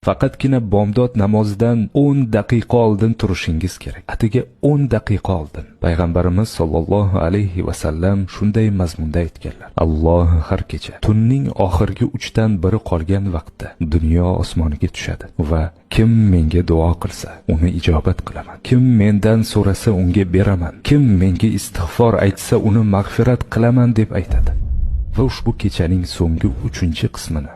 Faqatgina bomdod namozidan 10 daqiqa oldin turishingiz kerak. Atigi 10 daqiqa oldin. Payg'ambarimiz sollallohu alayhi va sallam shunday mazmunda aytganlar: Alloh har kecha tunning oxirgi 3dan biri qolgan vaqtda dunyo osmoniga tushadi va kim menga duo qilsa, uni ijobat qilaman. Kim mendan so'rasa, unga beraman. Kim menga istig'for aytsa, uni mag'firat qilaman deb aytadi. Va ushbu kechaning so'nggi 3-qismini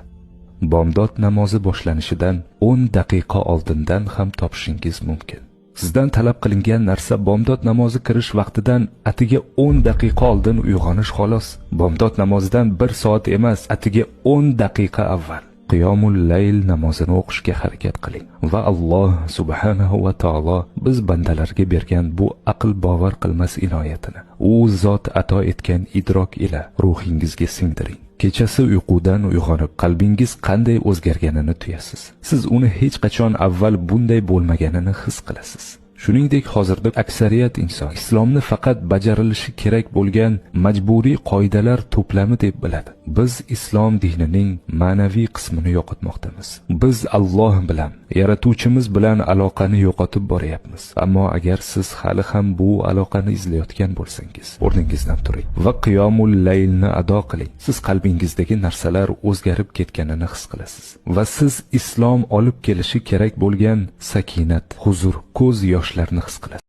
bomdod namozi boshlanishidan 10 daqiqa oldindan ham topishingiz mumkin. Sizdan talab qilingan narsa bomdod namozi kirish vaqtidan atigi 10 daqiqa oldin uyg'onish xolos. Bomdod namozidan 1 soat emas, atigi 10 daqiqa avval qiyomul layl namozini o'qishga harakat qiling. Va Alloh subhanahu va taolo biz bandalarga bergan bu aql bovar qilmas inoyatini u zot ato etgan idrok ila ruhingizga singdiring. Kechasi uyqudan uyg'onib qalbingiz qanday o'zgarganini tuyasiz. Siz uni hech qachon avval bunday bo'lmaganini his qilasiz. Shuningdek, hozirda aksariyat inson islomni faqat bajarilishi kerak bo'lgan majburiy qoidalar to'plami deb biladi. Biz islom dinining ma'naviy qismini yo'qotmoqdamiz. Biz Alloh bilan, yaratuvchimiz bilan aloqani yo'qotib boryapmiz. Ammo agar siz hali ham bu aloqani izlayotgan bo'lsangiz, o'rningizdan turing va qiyomul laylni ado qiling. Siz qalbingizdagi narsalar o'zgarib ketganini his qilasiz va siz islom olib kelishi kerak bo'lgan sakinat, huzur, ko'z yoshlarni his qilasiz.